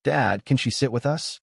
"Dad, can she sit with us?"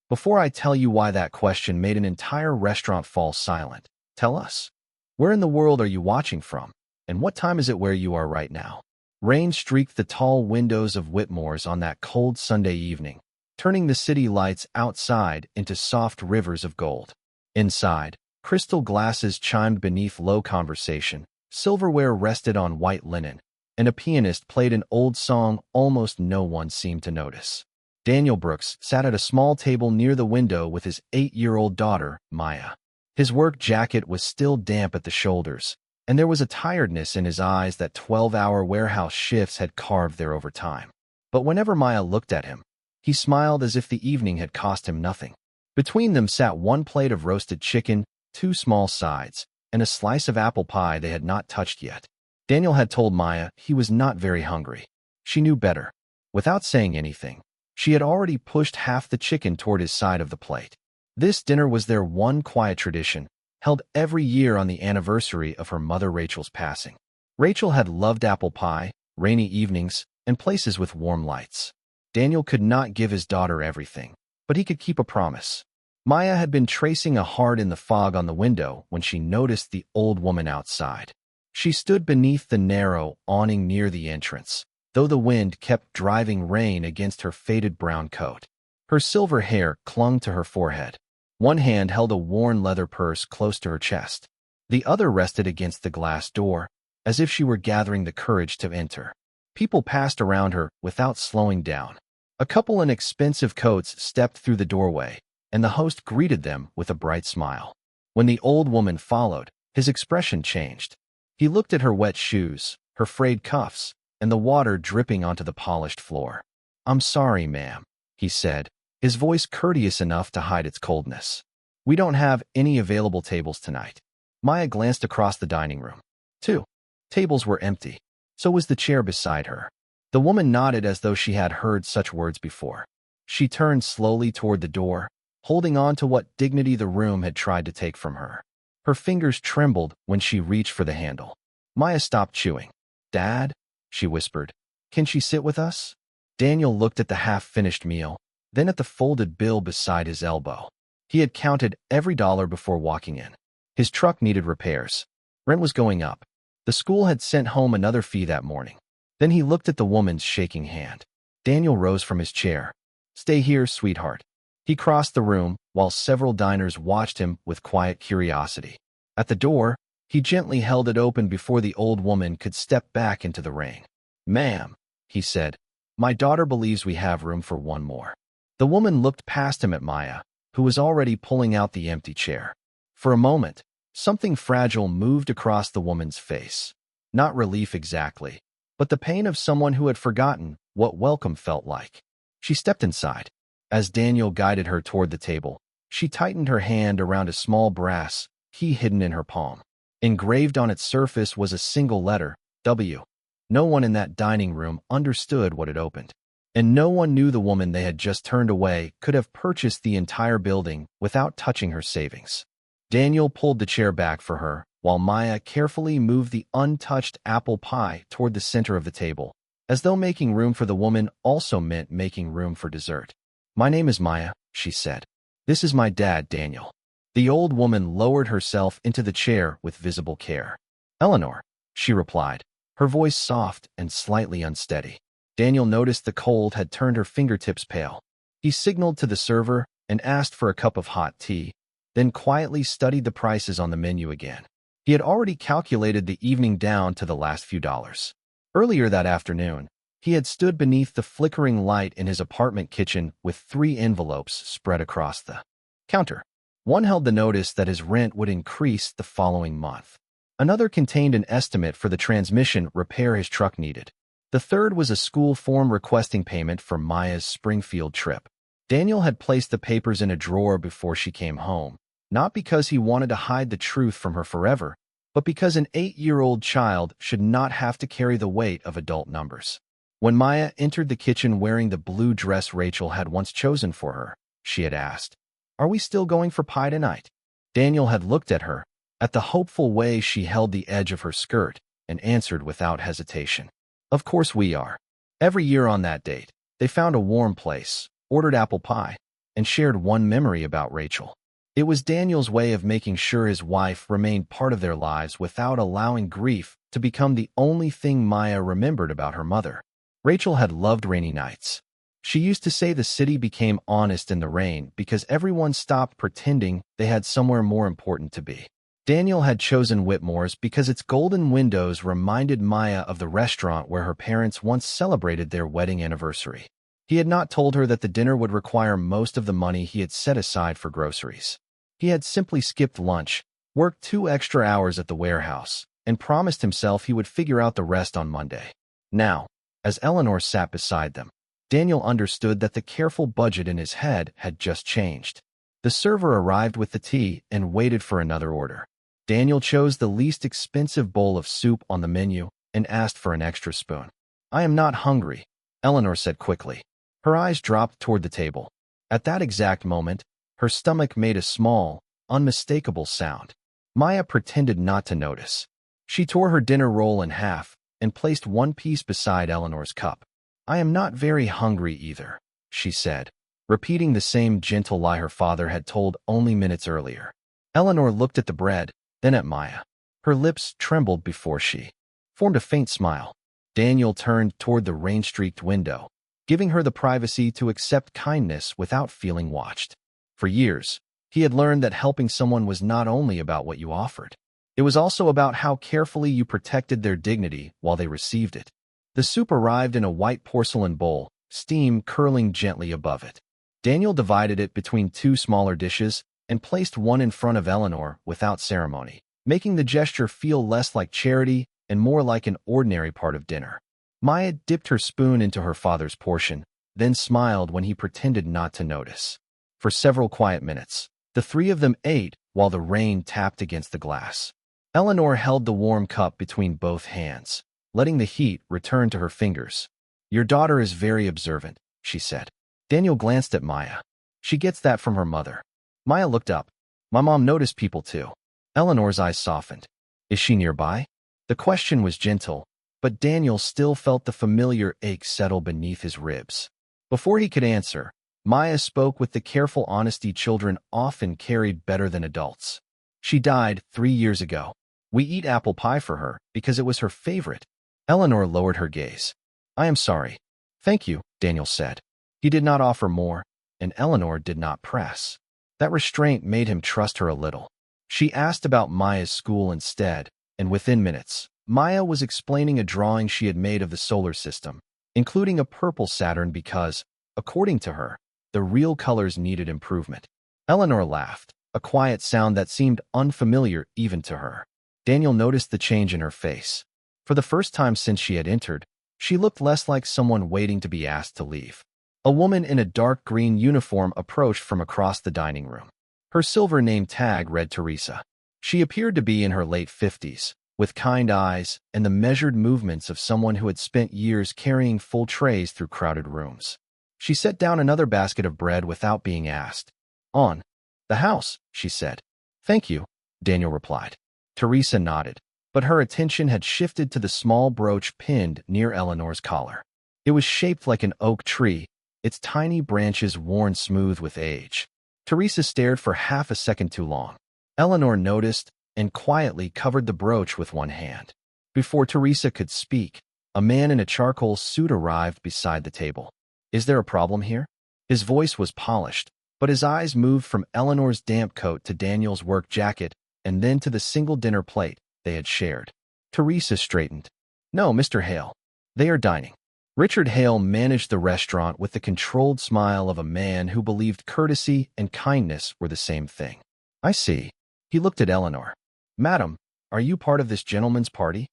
Before I tell you why that question made an entire restaurant fall silent, tell us. Where in the world are you watching from? And what time is it where you are right now? Rain streaked the tall windows of Whitmore's on that cold Sunday evening, turning the city lights outside into soft rivers of gold. Inside, crystal glasses chimed beneath low conversation, silverware rested on white linen, and a pianist played an old song almost no one seemed to notice. Daniel Brooks sat at a small table near the window with his 8-year-old daughter, Maya. His work jacket was still damp at the shoulders, and there was a tiredness in his eyes that 12-hour warehouse shifts had carved there over time. But whenever Maya looked at him, he smiled as if the evening had cost him nothing. Between them sat one plate of roasted chicken, 2 small sides, and a slice of apple pie they had not touched yet. Daniel had told Maya he was not very hungry. She knew better. Without saying anything, she had already pushed half the chicken toward his side of the plate. This dinner was their one quiet tradition, held every year on the anniversary of her mother Rachel's passing. Rachel had loved apple pie, rainy evenings, and places with warm lights. Daniel could not give his daughter everything, but he could keep a promise. Maya had been tracing a heart in the fog on the window when she noticed the old woman outside. She stood beneath the narrow awning near the entrance, though the wind kept driving rain against her faded brown coat. Her silver hair clung to her forehead. One hand held a worn leather purse close to her chest. The other rested against the glass door, as if she were gathering the courage to enter. People passed around her without slowing down. A couple in expensive coats stepped through the doorway, and the host greeted them with a bright smile. When the old woman followed, his expression changed. He looked at her wet shoes, her frayed cuffs, and the water dripping onto the polished floor. "I'm sorry, ma'am," he said, his voice courteous enough to hide its coldness. "We don't have any available tables tonight." Maya glanced across the dining room. 2 tables were empty. So was the chair beside her. The woman nodded as though she had heard such words before. She turned slowly toward the door, holding on to what dignity the room had tried to take from her. Her fingers trembled when she reached for the handle. Maya stopped chewing. "Dad," she whispered, "can she sit with us?" Daniel looked at the half-finished meal, then at the folded bill beside his elbow. He had counted every dollar before walking in. His truck needed repairs. Rent was going up. The school had sent home another fee that morning. Then he looked at the woman's shaking hand. Daniel rose from his chair. "Stay here, sweetheart." He crossed the room, while several diners watched him with quiet curiosity. At the door, he gently held it open before the old woman could step back into the rain. "Ma'am," he said, "my daughter believes we have room for one more." The woman looked past him at Maya, who was already pulling out the empty chair. For a moment, something fragile moved across the woman's face. Not relief exactly, but the pain of someone who had forgotten what welcome felt like. She stepped inside. As Daniel guided her toward the table, she tightened her hand around a small brass key hidden in her palm. Engraved on its surface was a single letter, W. No one in that dining room understood what it opened. And no one knew the woman they had just turned away could have purchased the entire building without touching her savings. Daniel pulled the chair back for her, while Maya carefully moved the untouched apple pie toward the center of the table, as though making room for the woman also meant making room for dessert. "My name is Maya," she said. "This is my dad, Daniel." The old woman lowered herself into the chair with visible care. "Eleanor," she replied, her voice soft and slightly unsteady. Daniel noticed the cold had turned her fingertips pale. He signaled to the server and asked for a cup of hot tea, then quietly studied the prices on the menu again. He had already calculated the evening down to the last few dollars. Earlier that afternoon, he had stood beneath the flickering light in his apartment kitchen with 3 envelopes spread across the counter. One held the notice that his rent would increase the following month. Another contained an estimate for the transmission repair his truck needed. The third was a school form requesting payment for Maya's Springfield trip. Daniel had placed the papers in a drawer before she came home, not because he wanted to hide the truth from her forever, but because an 8-year-old child should not have to carry the weight of adult numbers. When Maya entered the kitchen wearing the blue dress Rachel had once chosen for her, she had asked, "Are we still going for pie tonight?" Daniel had looked at her, at the hopeful way she held the edge of her skirt, and answered without hesitation, "Of course we are." Every year on that date, they found a warm place, ordered apple pie, and shared one memory about Rachel. It was Daniel's way of making sure his wife remained part of their lives without allowing grief to become the only thing Maya remembered about her mother. Rachel had loved rainy nights. She used to say the city became honest in the rain because everyone stopped pretending they had somewhere more important to be. Daniel had chosen Whitmore's because its golden windows reminded Maya of the restaurant where her parents once celebrated their wedding anniversary. He had not told her that the dinner would require most of the money he had set aside for groceries. He had simply skipped lunch, worked 2 extra hours at the warehouse, and promised himself he would figure out the rest on Monday. Now, as Eleanor sat beside them, Daniel understood that the careful budget in his head had just changed. The server arrived with the tea and waited for another order. Daniel chose the least expensive bowl of soup on the menu and asked for an extra spoon. "I am not hungry," Eleanor said quickly. Her eyes dropped toward the table. At that exact moment, her stomach made a small, unmistakable sound. Maya pretended not to notice. She tore her dinner roll in half and placed one piece beside Eleanor's cup. "I am not very hungry either," she said, repeating the same gentle lie her father had told only minutes earlier. Eleanor looked at the bread, then at Maya. Her lips trembled before she formed a faint smile. Daniel turned toward the rain-streaked window, giving her the privacy to accept kindness without feeling watched. For years, he had learned that helping someone was not only about what you offered. It was also about how carefully you protected their dignity while they received it. The soup arrived in a white porcelain bowl, steam curling gently above it. Daniel divided it between 2 smaller dishes and placed one in front of Eleanor without ceremony, making the gesture feel less like charity and more like an ordinary part of dinner. Maya dipped her spoon into her father's portion, then smiled when he pretended not to notice. For several quiet minutes, the 3 of them ate while the rain tapped against the glass. Eleanor held the warm cup between both hands, letting the heat return to her fingers. "Your daughter is very observant," she said. Daniel glanced at Maya. "She gets that from her mother." Maya looked up. "My mom noticed people too." Eleanor's eyes softened. "Is she nearby?" The question was gentle, but Daniel still felt the familiar ache settle beneath his ribs. Before he could answer, Maya spoke with the careful honesty children often carried better than adults. "She died 3 years ago. We eat apple pie for her because it was her favorite." Eleanor lowered her gaze. "I am sorry." "Thank you," Daniel said. He did not offer more, and Eleanor did not press. That restraint made him trust her a little. She asked about Maya's school instead, and within minutes, Maya was explaining a drawing she had made of the solar system, including a purple Saturn because, according to her, the real colors needed improvement. Eleanor laughed, a quiet sound that seemed unfamiliar even to her. Daniel noticed the change in her face. For the first time since she had entered, she looked less like someone waiting to be asked to leave. A woman in a dark green uniform approached from across the dining room. Her silver name tag read Teresa. She appeared to be in her late 50s, with kind eyes and the measured movements of someone who had spent years carrying full trays through crowded rooms. She set down another basket of bread without being asked. "On the house," she said. "Thank you," Daniel replied. Teresa nodded, but her attention had shifted to the small brooch pinned near Eleanor's collar. It was shaped like an oak tree, its tiny branches worn smooth with age. Teresa stared for half a second too long. Eleanor noticed and quietly covered the brooch with one hand. Before Teresa could speak, a man in a charcoal suit arrived beside the table. "Is there a problem here?" His voice was polished, but his eyes moved from Eleanor's damp coat to Daniel's work jacket and then to the single dinner plate they had shared. Teresa straightened. "No, Mr. Hale. They are dining." Richard Hale managed the restaurant with the controlled smile of a man who believed courtesy and kindness were the same thing. "I see." He looked at Eleanor. "Madam, are you part of this gentleman's party?"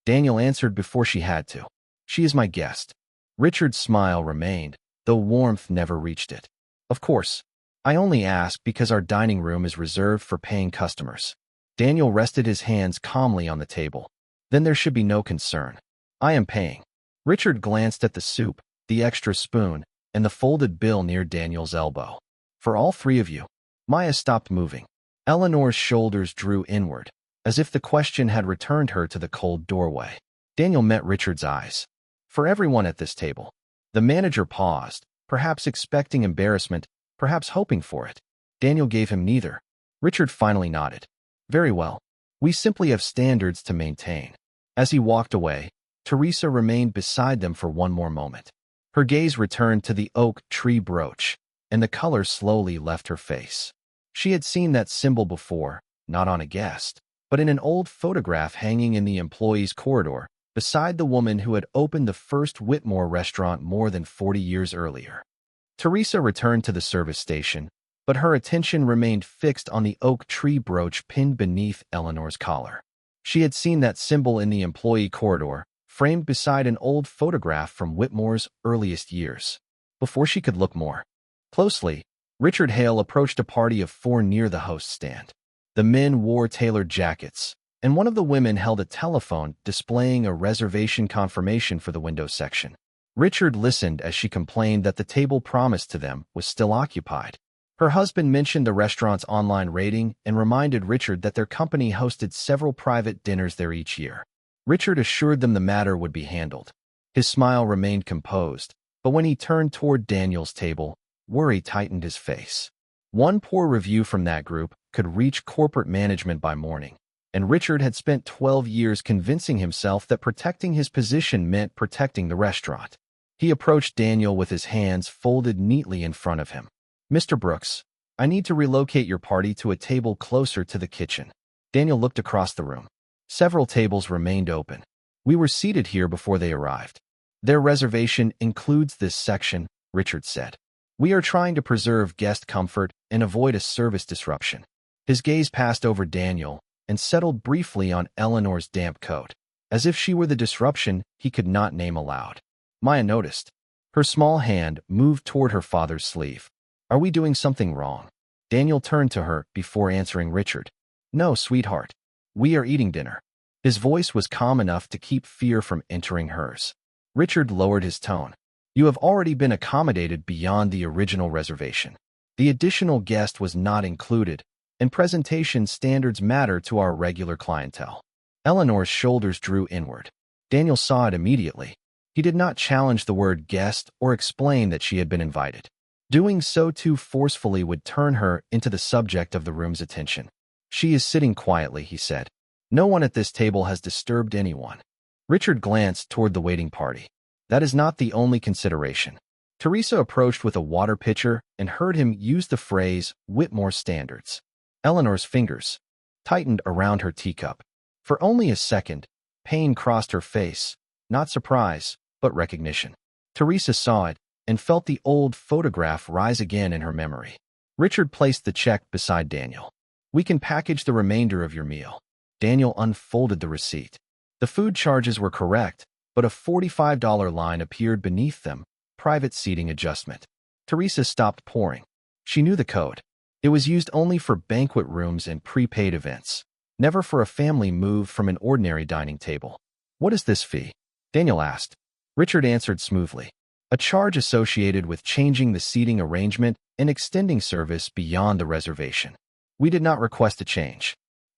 Daniel answered before she had to. "She is my guest." Richard's smile remained, though warmth never reached it. "Of course. I only ask because our dining room is reserved for paying customers." Daniel rested his hands calmly on the table. "Then there should be no concern. I am paying." Richard glanced at the soup, the extra spoon, and the folded bill near Daniel's elbow. "For all 3 of you." Maya stopped moving. Eleanor's shoulders drew inward, as if the question had returned her to the cold doorway. Daniel met Richard's eyes. "For everyone at this table." The manager paused, perhaps expecting embarrassment, perhaps hoping for it. Daniel gave him neither. Richard finally nodded. Very well. We simply have standards to maintain. As he walked away, Teresa remained beside them for one more moment. Her gaze returned to the oak tree brooch, and the color slowly left her face. She had seen that symbol before, not on a guest, but in an old photograph hanging in the employees' corridor, beside the woman who had opened the first Whitmore restaurant more than 40 years earlier. Teresa returned to the service station, but her attention remained fixed on the oak tree brooch pinned beneath Eleanor's collar. She had seen that symbol in the employee corridor, framed beside an old photograph from Whitmore's earliest years. Before she could look more closely, Richard Hale approached a party of 4 near the host stand. The men wore tailored jackets, and one of the women held a telephone displaying a reservation confirmation for the window section. Richard listened as she complained that the table promised to them was still occupied. Her husband mentioned the restaurant's online rating and reminded Richard that their company hosted several private dinners there each year. Richard assured them the matter would be handled. His smile remained composed, but when he turned toward Daniel's table, worry tightened his face. One poor review from that group could reach corporate management by morning, and Richard had spent 12 years convincing himself that protecting his position meant protecting the restaurant. He approached Daniel with his hands folded neatly in front of him. Mr. Brooks, I need to relocate your party to a table closer to the kitchen. Daniel looked across the room. Several tables remained open. We were seated here before they arrived. Their reservation includes this section, Richard said. We are trying to preserve guest comfort and avoid a service disruption. His gaze passed over Daniel and settled briefly on Eleanor's damp coat, as if she were the disruption he could not name aloud. Maya noticed. Her small hand moved toward her father's sleeve. Are we doing something wrong? Daniel turned to her before answering Richard. No, sweetheart. We are eating dinner. His voice was calm enough to keep fear from entering hers. Richard lowered his tone. You have already been accommodated beyond the original reservation. The additional guest was not included, and presentation standards matter to our regular clientele. Eleanor's shoulders drew inward. Daniel saw it immediately. He did not challenge the word guest or explain that she had been invited. Doing so too forcefully would turn her into the subject of the room's attention. She is sitting quietly, he said. No one at this table has disturbed anyone. Richard glanced toward the waiting party. That is not the only consideration. Teresa approached with a water pitcher and heard him use the phrase Whitmore standards. Eleanor's fingers tightened around her teacup. For only a second, pain crossed her face, not surprise, but recognition. Teresa saw it and felt the old photograph rise again in her memory. Richard placed the check beside Daniel. We can package the remainder of your meal. Daniel unfolded the receipt. The food charges were correct, but a $45 line appeared beneath them, private seating adjustment. Teresa stopped pouring. She knew the code. It was used only for banquet rooms and prepaid events, never for a family move from an ordinary dining table. What is this fee? Daniel asked. Richard answered smoothly. A charge associated with changing the seating arrangement and extending service beyond the reservation. We did not request a change.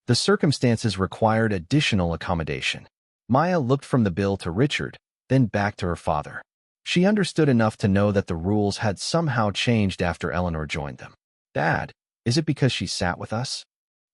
The circumstances required additional accommodation. Maya looked from the bill to Richard, then back to her father. She understood enough to know that the rules had somehow changed after Eleanor joined them. Dad, is it because she sat with us?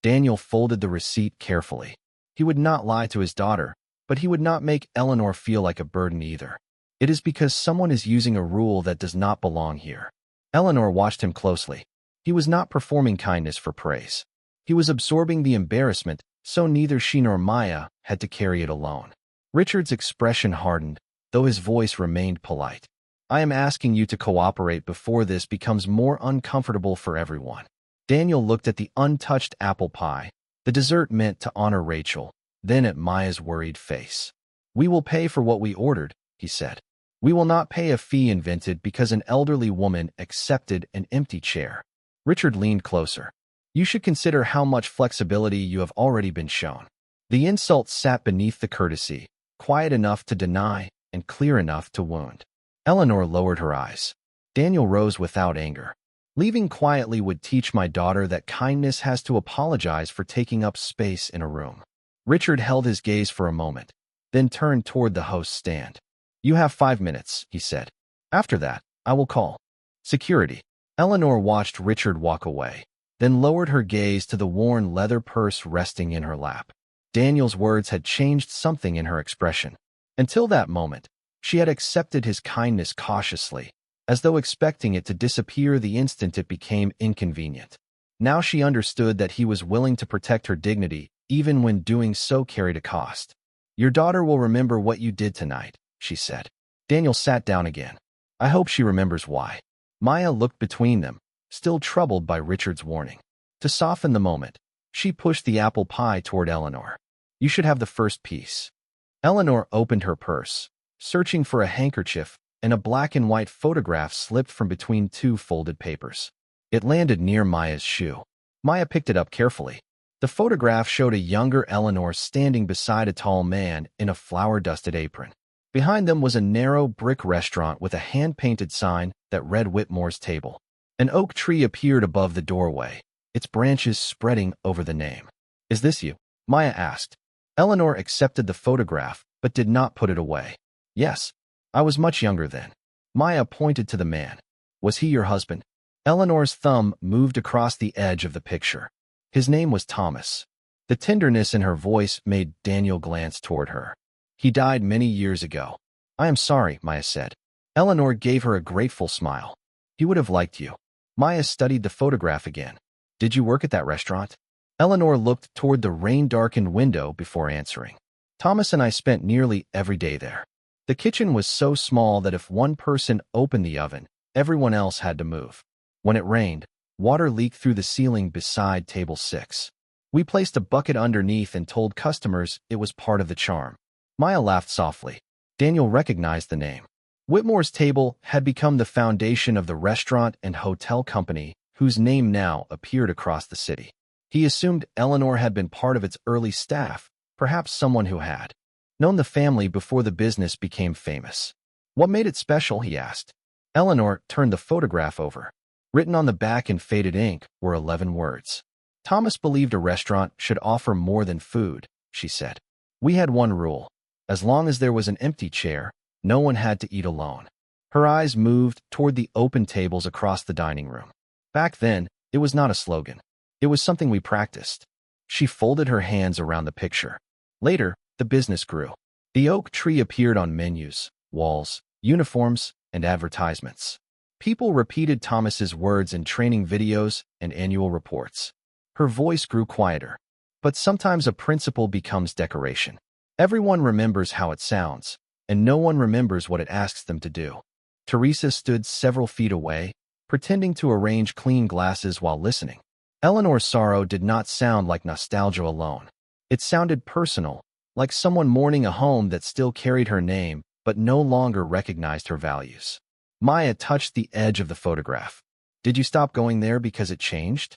Daniel folded the receipt carefully. He would not lie to his daughter, but he would not make Eleanor feel like a burden either. It is because someone is using a rule that does not belong here. Eleanor watched him closely. He was not performing kindness for praise. He was absorbing the embarrassment, so neither she nor Maya had to carry it alone. Richard's expression hardened, though his voice remained polite. I am asking you to cooperate before this becomes more uncomfortable for everyone. Daniel looked at the untouched apple pie, the dessert meant to honor Rachel, then at Maya's worried face. We will pay for what we ordered, he said. We will not pay a fee invented because an elderly woman accepted an empty chair. Richard leaned closer. You should consider how much flexibility you have already been shown. The insult sat beneath the courtesy, quiet enough to deny and clear enough to wound. Eleanor lowered her eyes. Daniel rose without anger. Leaving quietly would teach my daughter that kindness has to apologize for taking up space in a room. Richard held his gaze for a moment, then turned toward the host's stand. You have 5 minutes, he said. After that, I will call. Security. Eleanor watched Richard walk away, then lowered her gaze to the worn leather purse resting in her lap. Daniel's words had changed something in her expression. Until that moment, she had accepted his kindness cautiously, as though expecting it to disappear the instant it became inconvenient. Now she understood that he was willing to protect her dignity, even when doing so carried a cost. "Your daughter will remember what you did tonight," she said. Daniel sat down again. "I hope she remembers why." Maya looked between them, still troubled by Richard's warning. To soften the moment, she pushed the apple pie toward Eleanor. "You should have the first piece." Eleanor opened her purse, searching for a handkerchief, and a black and white photograph slipped from between two folded papers. It landed near Maya's shoe. Maya picked it up carefully. The photograph showed a younger Eleanor standing beside a tall man in a flour-dusted apron. Behind them was a narrow brick restaurant with a hand-painted sign that read Whitmore's Table. An oak tree appeared above the doorway, its branches spreading over the name. "Is this you?" Maya asked. Eleanor accepted the photograph, but did not put it away. "Yes, I was much younger then." Maya pointed to the man. "Was he your husband?" Eleanor's thumb moved across the edge of the picture. "His name was Thomas." The tenderness in her voice made Daniel glance toward her. "He died many years ago." "I am sorry," Maya said. Eleanor gave her a grateful smile. "He would have liked you." Maya studied the photograph again. "Did you work at that restaurant?" Eleanor looked toward the rain-darkened window before answering. "Thomas and I spent nearly every day there. The kitchen was so small that if one person opened the oven, everyone else had to move. When it rained, water leaked through the ceiling beside table 6. We placed a bucket underneath and told customers it was part of the charm." Maya laughed softly. Daniel recognized the name. Whitmore's Table had become the foundation of the restaurant and hotel company, whose name now appeared across the city. He assumed Eleanor had been part of its early staff, perhaps someone who had known the family before the business became famous. "What made it special?" he asked. Eleanor turned the photograph over. Written on the back in faded ink were 11 words. "Thomas believed a restaurant should offer more than food," she said. "We had one rule. As long as there was an empty chair, no one had to eat alone." Her eyes moved toward the open tables across the dining room. "Back then, it was not a slogan. It was something we practiced." She folded her hands around the picture. Later, the business grew. The oak tree appeared on menus, walls, uniforms, and advertisements. People repeated Thomas's words in training videos and annual reports. Her voice grew quieter. "But sometimes a principle becomes decoration. Everyone remembers how it sounds, and no one remembers what it asks them to do." Teresa stood several feet away, pretending to arrange clean glasses while listening. Eleanor's sorrow did not sound like nostalgia alone. It sounded personal, like someone mourning a home that still carried her name but no longer recognized her values. Maya touched the edge of the photograph. "Did you stop going there because it changed?"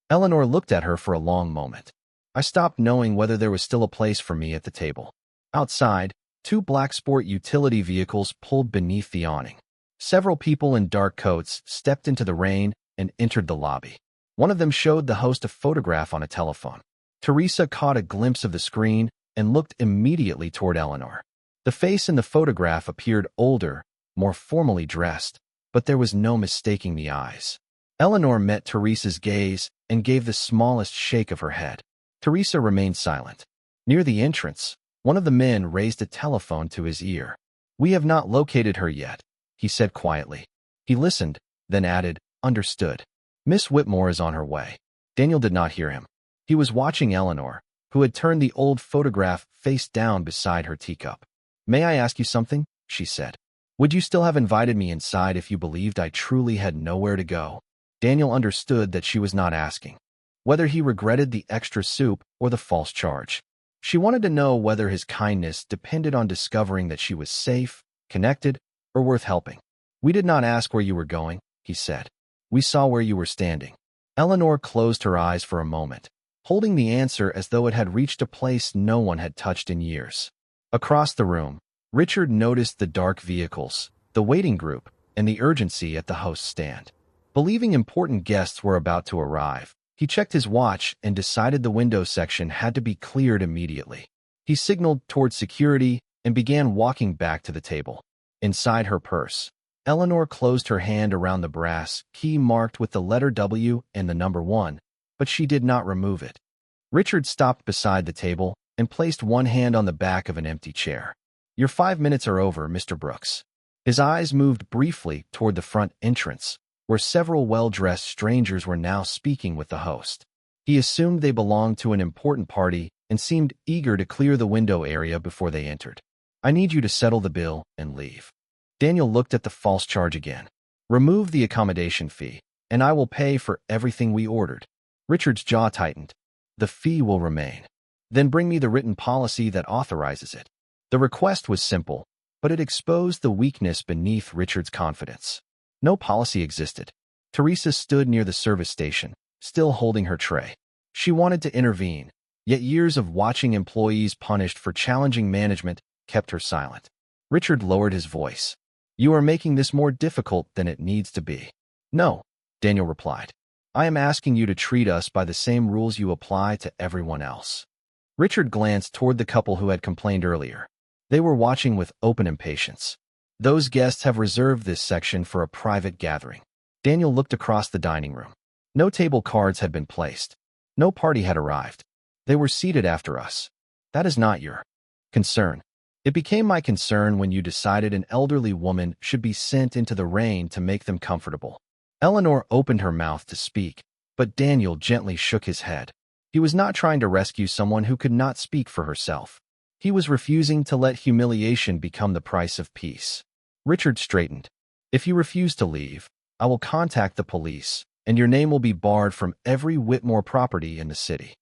Eleanor looked at her for a long moment. "I stopped knowing whether there was still a place for me at the table." Outside, 2 black sport utility vehicles pulled beneath the awning. Several people in dark coats stepped into the rain and entered the lobby. One of them showed the host a photograph on a telephone. Teresa caught a glimpse of the screen and looked immediately toward Eleanor. The face in the photograph appeared older, more formally dressed, but there was no mistaking the eyes. Eleanor met Teresa's gaze and gave the smallest shake of her head. Teresa remained silent. Near the entrance, one of the men raised a telephone to his ear. "We have not located her yet," he said quietly. He listened, then added, "Understood. Miss Whitmore is on her way." Daniel did not hear him. He was watching Eleanor, who had turned the old photograph face down beside her teacup. "May I ask you something?" she said. "Would you still have invited me inside if you believed I truly had nowhere to go?" Daniel understood that she was not asking whether he regretted the extra soup or the false charge. She wanted to know whether his kindness depended on discovering that she was safe, connected, or worth helping. "We did not ask where you were going," he said. "We saw where you were standing." Eleanor closed her eyes for a moment, holding the answer as though it had reached a place no one had touched in years. Across the room, Richard noticed the dark vehicles, the waiting group, and the urgency at the host's stand. Believing important guests were about to arrive, he checked his watch and decided the window section had to be cleared immediately. He signaled toward security and began walking back to the table. Inside her purse, Eleanor closed her hand around the brass key marked with the letter W and the number 1, but she did not remove it. Richard stopped beside the table and placed one hand on the back of an empty chair. "Your 5 minutes are over, Mr. Brooks." His eyes moved briefly toward the front entrance, where several well-dressed strangers were now speaking with the host. He assumed they belonged to an important party and seemed eager to clear the window area before they entered. "I need you to settle the bill and leave." Daniel looked at the false charge again. "Remove the accommodation fee, and I will pay for everything we ordered." Richard's jaw tightened. "The fee will remain. Then bring me the written policy that authorizes it." The request was simple, but it exposed the weakness beneath Richard's confidence. No policy existed. Teresa stood near the service station, still holding her tray. She wanted to intervene, yet years of watching employees punished for challenging management kept her silent. Richard lowered his voice. "You are making this more difficult than it needs to be." "No," Daniel replied. "I am asking you to treat us by the same rules you apply to everyone else." Richard glanced toward the couple who had complained earlier. They were watching with open impatience. "Those guests have reserved this section for a private gathering." Daniel looked across the dining room. No table cards had been placed. No party had arrived. They were seated after us. "That is not your concern." "It became my concern when you decided an elderly woman should be sent into the rain to make them comfortable." Eleanor opened her mouth to speak, but Daniel gently shook his head. He was not trying to rescue someone who could not speak for herself. He was refusing to let humiliation become the price of peace. Richard straightened. "If you refuse to leave, I will contact the police, and your name will be barred from every Whitmore property in the city."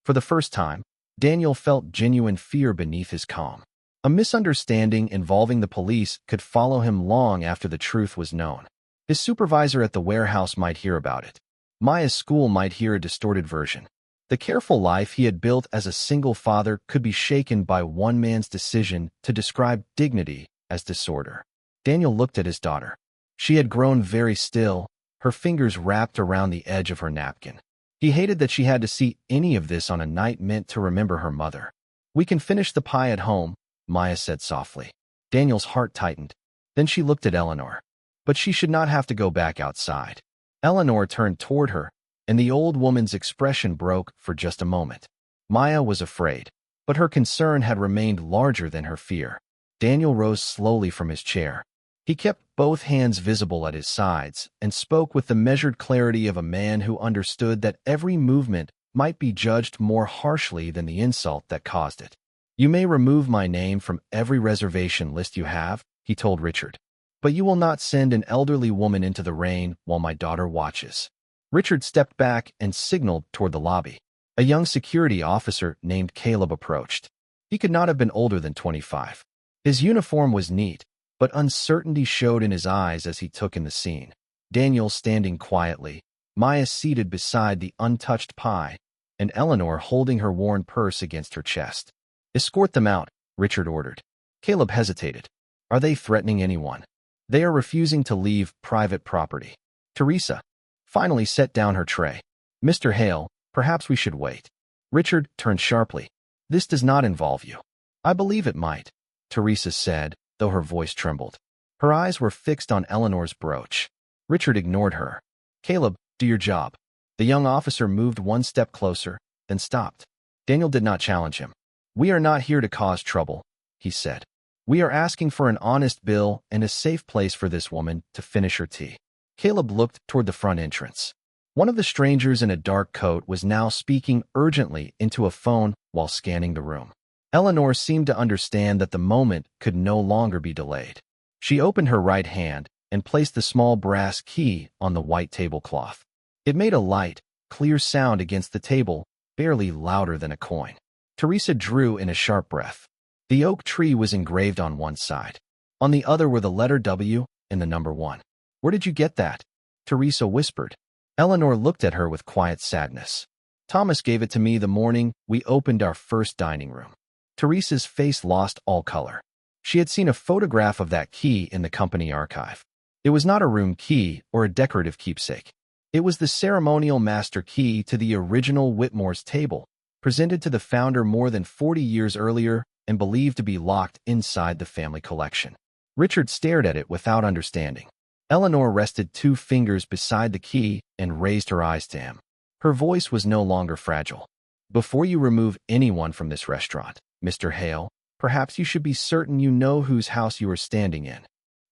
For the first time, Daniel felt genuine fear beneath his calm. A misunderstanding involving the police could follow him long after the truth was known. His supervisor at the warehouse might hear about it. Maya's school might hear a distorted version. The careful life he had built as a single father could be shaken by one man's decision to describe dignity as disorder. Daniel looked at his daughter. She had grown very still, her fingers wrapped around the edge of her napkin. He hated that she had to see any of this on a night meant to remember her mother. "We can finish the pie at home," Maya said softly. Daniel's heart tightened. Then she looked at Eleanor. But she should not have to go back outside. Eleanor turned toward her, and the old woman's expression broke for just a moment. Maya was afraid, but her concern had remained larger than her fear. Daniel rose slowly from his chair. He kept both hands visible at his sides and spoke with the measured clarity of a man who understood that every movement might be judged more harshly than the insult that caused it. "You may remove my name from every reservation list you have," he told Richard, "but you will not send an elderly woman into the rain while my daughter watches." Richard stepped back and signaled toward the lobby. A young security officer named Caleb approached. He could not have been older than 25. His uniform was neat, but uncertainty showed in his eyes as he took in the scene. Daniel standing quietly, Maya seated beside the untouched pie, and Eleanor holding her worn purse against her chest. "Escort them out," Richard ordered. Caleb hesitated. "Are they threatening anyone?" "They are refusing to leave private property." Teresa finally set down her tray. "Mr. Hale, perhaps we should wait." Richard turned sharply. "This does not involve you." "I believe it might," Teresa said, though her voice trembled. Her eyes were fixed on Eleanor's brooch. Richard ignored her. "Caleb, do your job." The young officer moved one step closer, then stopped. Daniel did not challenge him. "We are not here to cause trouble," he said. "We are asking for an honest bill and a safe place for this woman to finish her tea." Caleb looked toward the front entrance. One of the strangers in a dark coat was now speaking urgently into a phone while scanning the room. Eleanor seemed to understand that the moment could no longer be delayed. She opened her right hand and placed the small brass key on the white tablecloth. It made a light, clear sound against the table, barely louder than a coin. Teresa drew in a sharp breath. The oak tree was engraved on one side. On the other were the letter W and the number 1. "Where did you get that?" Teresa whispered. Eleanor looked at her with quiet sadness. "Thomas gave it to me the morning we opened our first dining room." Teresa's face lost all color. She had seen a photograph of that key in the company archive. It was not a room key or a decorative keepsake. It was the ceremonial master key to the original Whitmore's table, presented to the founder more than 40 years earlier and believed to be locked inside the family collection. Richard stared at it without understanding. Eleanor rested 2 fingers beside the key and raised her eyes to him. Her voice was no longer fragile. Before you remove anyone from this restaurant, Mr. Hale, perhaps you should be certain you know whose house you are standing in.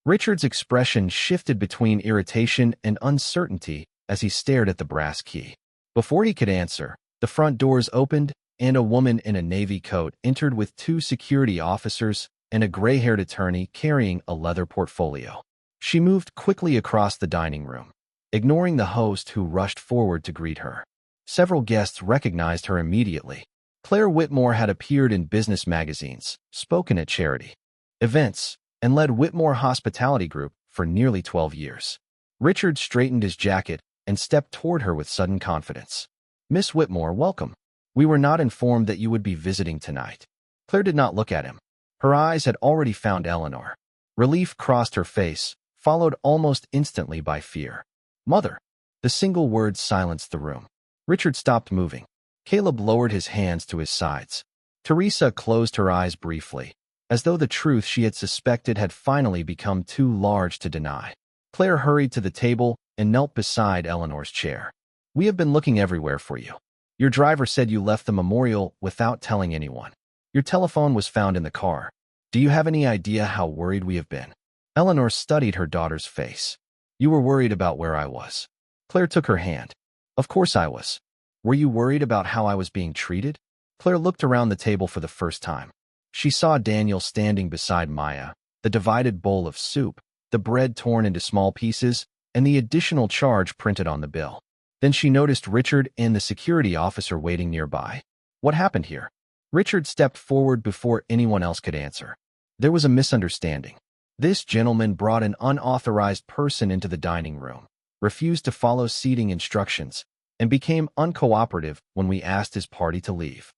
Richard's expression shifted between irritation and uncertainty as he stared at the brass key. Before he could answer, the front doors opened and a woman in a navy coat entered with 2 security officers and a gray-haired attorney carrying a leather portfolio. She moved quickly across the dining room, ignoring the host who rushed forward to greet her. Several guests recognized her immediately. Claire Whitmore had appeared in business magazines, spoken at charity events, and led Whitmore Hospitality Group for nearly 12 years. Richard straightened his jacket and stepped toward her with sudden confidence. Miss Whitmore, welcome. We were not informed that you would be visiting tonight. Claire did not look at him. Her eyes had already found Eleanor. Relief crossed her face, followed almost instantly by fear. Mother. The single word silenced the room. Richard stopped moving. Caleb lowered his hands to his sides. Teresa closed her eyes briefly, as though the truth she had suspected had finally become too large to deny. Claire hurried to the table and knelt beside Eleanor's chair. We have been looking everywhere for you. Your driver said you left the memorial without telling anyone. Your telephone was found in the car. Do you have any idea how worried we have been? Eleanor studied her daughter's face. You were worried about where I was. Claire took her hand. Of course I was. Were you worried about how I was being treated? Claire looked around the table for the first time. She saw Daniel standing beside Maya, the divided bowl of soup, the bread torn into small pieces, and the additional charge printed on the bill. Then she noticed Richard and the security officer waiting nearby. What happened here? Richard stepped forward before anyone else could answer. There was a misunderstanding. This gentleman brought an unauthorized person into the dining room, refused to follow seating instructions, and became uncooperative when we asked his party to leave.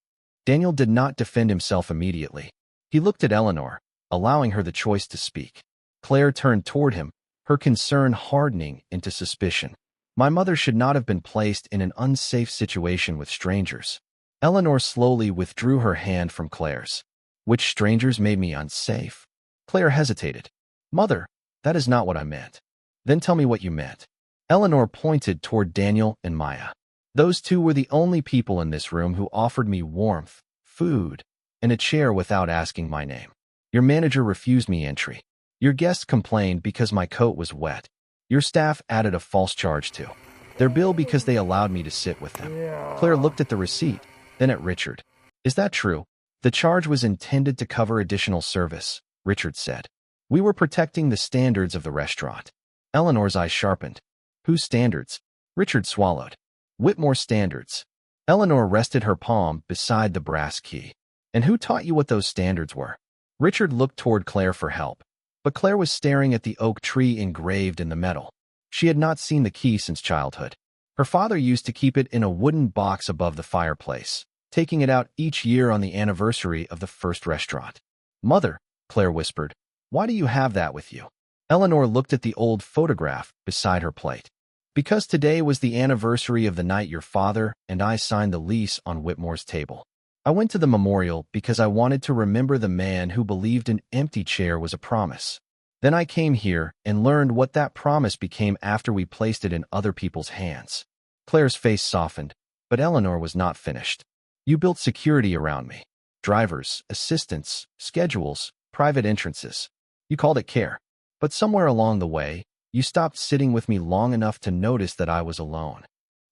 Daniel did not defend himself immediately. He looked at Eleanor, allowing her the choice to speak. Claire turned toward him, her concern hardening into suspicion. My mother should not have been placed in an unsafe situation with strangers. Eleanor slowly withdrew her hand from Claire's. Which strangers made me unsafe? Claire hesitated. Mother, that is not what I meant. Then tell me what you meant. Eleanor pointed toward Daniel and Maya. Those 2 were the only people in this room who offered me warmth, food, and a chair without asking my name. Your manager refused me entry. Your guests complained because my coat was wet. Your staff added a false charge to their bill because they allowed me to sit with them. Claire looked at the receipt, then at Richard. Is that true? The charge was intended to cover additional service, Richard said. We were protecting the standards of the restaurant. Eleanor's eyes sharpened. Whose standards? Richard swallowed. Whitmore standards. Eleanor rested her palm beside the brass key. And who taught you what those standards were? Richard looked toward Claire for help, but Claire was staring at the oak tree engraved in the metal. She had not seen the key since childhood. Her father used to keep it in a wooden box above the fireplace, taking it out each year on the anniversary of the first restaurant. Mother, Claire whispered, why do you have that with you? Eleanor looked at the old photograph beside her plate. Because today was the anniversary of the night your father and I signed the lease on Whitmore's table. I went to the memorial because I wanted to remember the man who believed an empty chair was a promise. Then I came here and learned what that promise became after we placed it in other people's hands. Claire's face softened, but Eleanor was not finished. You built security around me. Drivers, assistants, schedules, private entrances. You called it care. But somewhere along the way, you stopped sitting with me long enough to notice that I was alone.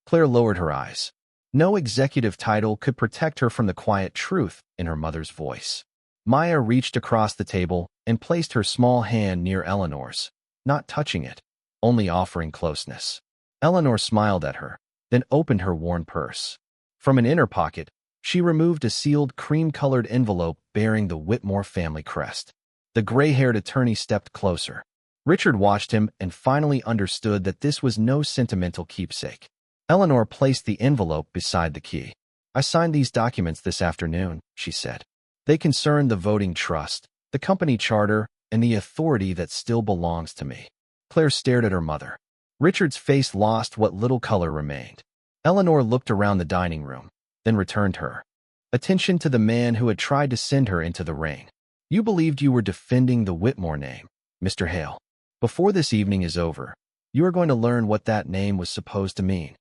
Claire lowered her eyes. No executive title could protect her from the quiet truth in her mother's voice. Maya reached across the table and placed her small hand near Eleanor's, not touching it, only offering closeness. Eleanor smiled at her, then opened her worn purse. From an inner pocket, she removed a sealed cream-colored envelope bearing the Whitmore family crest. The gray-haired attorney stepped closer. Richard watched him and finally understood that this was no sentimental keepsake. Eleanor placed the envelope beside the key. I signed these documents this afternoon, she said. They concern the voting trust, the company charter, and the authority that still belongs to me. Claire stared at her mother. Richard's face lost what little color remained. Eleanor looked around the dining room, then returned her attention to the man who had tried to send her into the rain. You believed you were defending the Whitmore name. Mr. Hale. Before this evening is over, you are going to learn what that name was supposed to mean.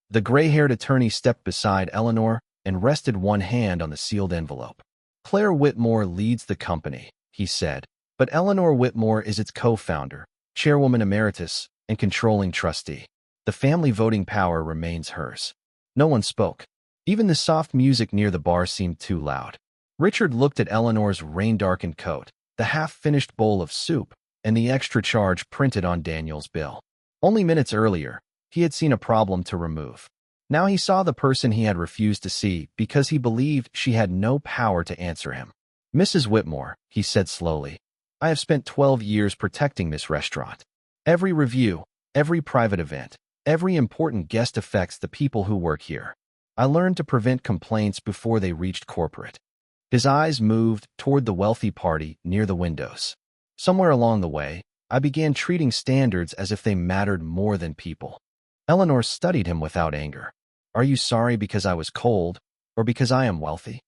The gray-haired attorney stepped beside Eleanor and rested one hand on the sealed envelope. Claire Whitmore leads the company, he said, but Eleanor Whitmore is its co-founder, chairwoman emeritus, and controlling trustee. The family voting power remains hers. No one spoke. Even the soft music near the bar seemed too loud. Richard looked at Eleanor's rain-darkened coat, the half-finished bowl of soup, and the extra charge printed on Daniel's bill. Only minutes earlier, he had seen a problem to remove. Now he saw the person he had refused to see because he believed she had no power to answer him. Mrs. Whitmore, he said slowly, I have spent 12 years protecting this restaurant. Every review, every private event, every important guest affects the people who work here. I learned to prevent complaints before they reached corporate. His eyes moved toward the wealthy party near the windows. Somewhere along the way, I began treating standards as if they mattered more than people. Eleanor studied him without anger. Are you sorry because I was cold, or because I am wealthy?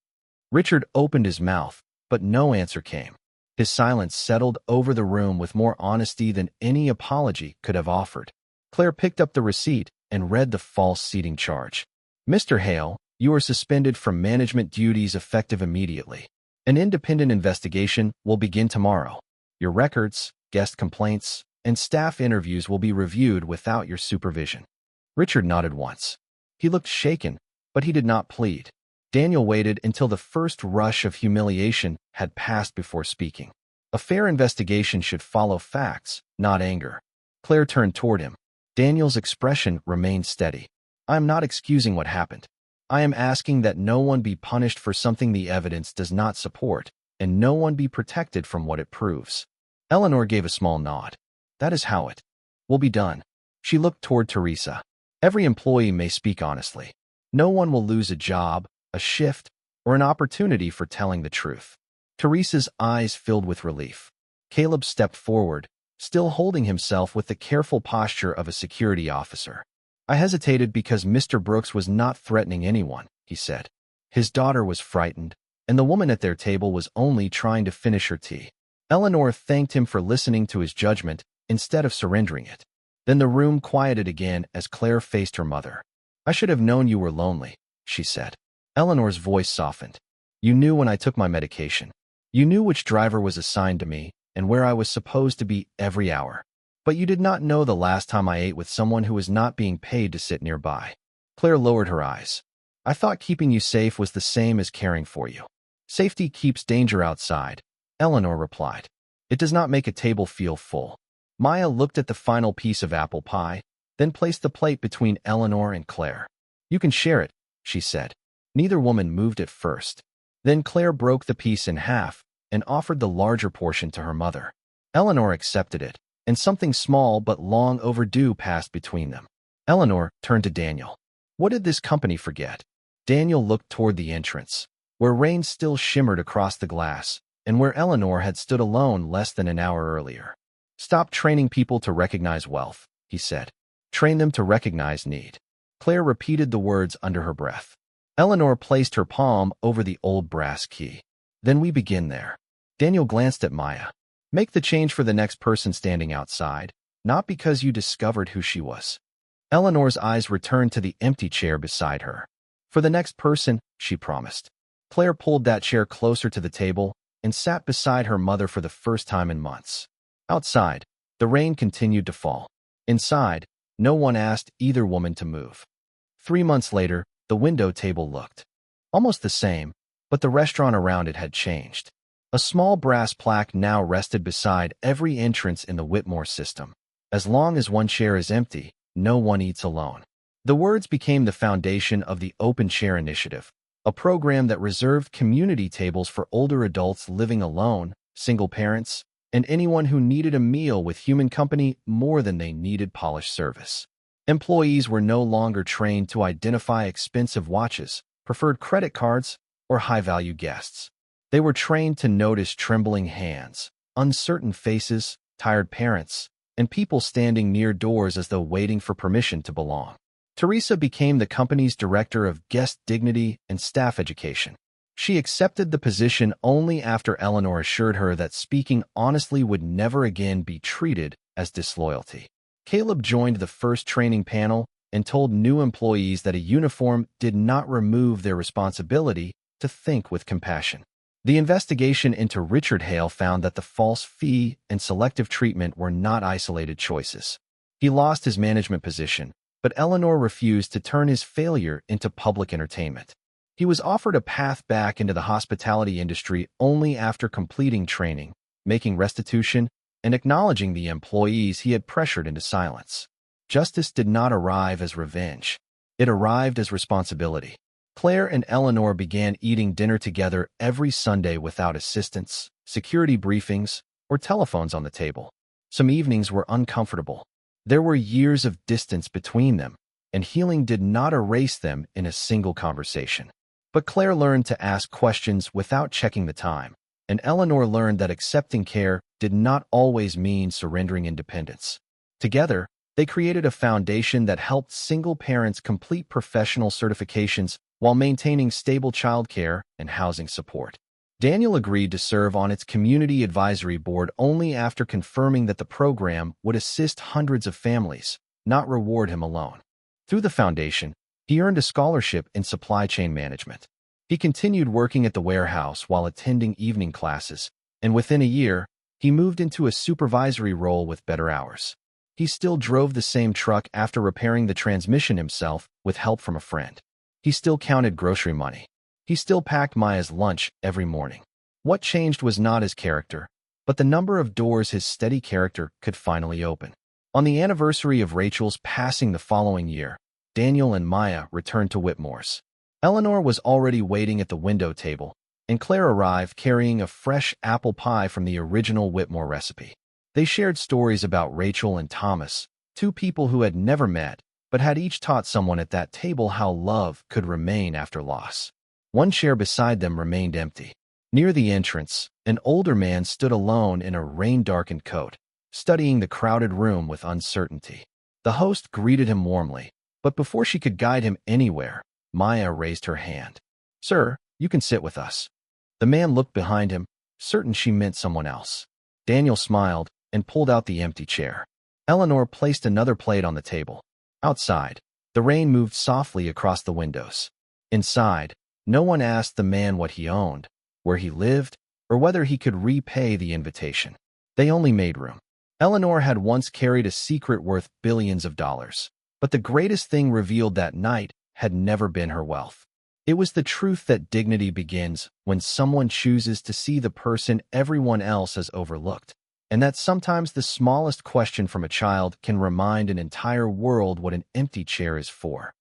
Richard opened his mouth, but no answer came. His silence settled over the room with more honesty than any apology could have offered. Claire picked up the receipt and read the false seating charge. Mr. Hale, you are suspended from management duties effective immediately. An independent investigation will begin tomorrow. Your records, guest complaints, and staff interviews will be reviewed without your supervision. Richard nodded once. He looked shaken, but he did not plead. Daniel waited until the first rush of humiliation had passed before speaking. A fair investigation should follow facts, not anger. Claire turned toward him. Daniel's expression remained steady. I am not excusing what happened. I am asking that no one be punished for something the evidence does not support, and no one be protected from what it proves. Eleanor gave a small nod. That is how it will be done. She looked toward Teresa. Every employee may speak honestly. No one will lose a job, a shift, or an opportunity for telling the truth. Teresa's eyes filled with relief. Caleb stepped forward, still holding himself with the careful posture of a security officer. I hesitated because Mr. Brooks was not threatening anyone, he said. His daughter was frightened, and the woman at their table was only trying to finish her tea. Eleanor thanked him for listening to his judgment instead of surrendering it. Then the room quieted again as Claire faced her mother. I should have known you were lonely, she said. Eleanor's voice softened. You knew when I took my medication. You knew which driver was assigned to me and where I was supposed to be every hour. But you did not know the last time I ate with someone who was not being paid to sit nearby. Claire lowered her eyes. I thought keeping you safe was the same as caring for you. Safety keeps danger outside, Eleanor replied. It does not make a table feel full. Maya looked at the final piece of apple pie, then placed the plate between Eleanor and Claire. You can share it, she said. Neither woman moved at first. Then Claire broke the piece in half and offered the larger portion to her mother. Eleanor accepted it, and something small but long overdue passed between them. Eleanor turned to Daniel. What did this company forget? Daniel looked toward the entrance, where rain still shimmered across the glass, and where Eleanor had stood alone less than an hour earlier. Stop training people to recognize wealth, he said. Train them to recognize need. Claire repeated the words under her breath. Eleanor placed her palm over the old brass key. Then we begin there. Daniel glanced at Maya. Make the change for the next person standing outside, not because you discovered who she was. Eleanor's eyes returned to the empty chair beside her. For the next person, she promised. Claire pulled that chair closer to the table and sat beside her mother for the first time in months. Outside, the rain continued to fall. Inside, no one asked either woman to move. 3 months later, the window table looked almost the same, but the restaurant around it had changed. A small brass plaque now rested beside every entrance in the Whitmore system. As long as one chair is empty, no one eats alone. The words became the foundation of the Open Chair Initiative, a program that reserved community tables for older adults living alone, single parents, and anyone who needed a meal with human company more than they needed polished service. Employees were no longer trained to identify expensive watches, preferred credit cards, or high-value guests. They were trained to notice trembling hands, uncertain faces, tired parents, and people standing near doors as though waiting for permission to belong. Teresa became the company's director of guest dignity and staff education. She accepted the position only after Eleanor assured her that speaking honestly would never again be treated as disloyalty. Caleb joined the first training panel and told new employees that a uniform did not remove their responsibility to think with compassion. The investigation into Richard Hale found that the false fee and selective treatment were not isolated choices. He lost his management position, but Eleanor refused to turn his failure into public entertainment. He was offered a path back into the hospitality industry only after completing training, making restitution, and acknowledging the employees he had pressured into silence. Justice did not arrive as revenge. It arrived as responsibility. Claire and Eleanor began eating dinner together every Sunday without assistants, security briefings, or telephones on the table. Some evenings were uncomfortable. There were years of distance between them, and healing did not erase them in a single conversation. But Claire learned to ask questions without checking the time, and Eleanor learned that accepting care did not always mean surrendering independence. Together, they created a foundation that helped single parents complete professional certifications while maintaining stable childcare and housing support. Daniel agreed to serve on its community advisory board only after confirming that the program would assist hundreds of families, not reward him alone. Through the foundation, he earned a scholarship in supply chain management. He continued working at the warehouse while attending evening classes, and within a year, he moved into a supervisory role with better hours. He still drove the same truck after repairing the transmission himself with help from a friend. He still counted grocery money. He still packed Maya's lunch every morning. What changed was not his character, but the number of doors his steady character could finally open. On the anniversary of Rachel's passing the following year, Daniel and Maya returned to Whitmore's. Eleanor was already waiting at the window table, and Claire arrived carrying a fresh apple pie from the original Whitmore recipe. They shared stories about Rachel and Thomas, two people who had never met, but had each taught someone at that table how love could remain after loss. One chair beside them remained empty. Near the entrance, an older man stood alone in a rain-darkened coat, studying the crowded room with uncertainty. The host greeted him warmly, but before she could guide him anywhere, Maya raised her hand. "Sir, you can sit with us." The man looked behind him, certain she meant someone else. Daniel smiled and pulled out the empty chair. Eleanor placed another plate on the table. Outside, the rain moved softly across the windows. Inside, no one asked the man what he owned, where he lived, or whether he could repay the invitation. They only made room. Eleanor had once carried a secret worth billions of dollars, but the greatest thing revealed that night had never been her wealth. It was the truth that dignity begins when someone chooses to see the person everyone else has overlooked, and that sometimes the smallest question from a child can remind an entire world what an empty chair is for.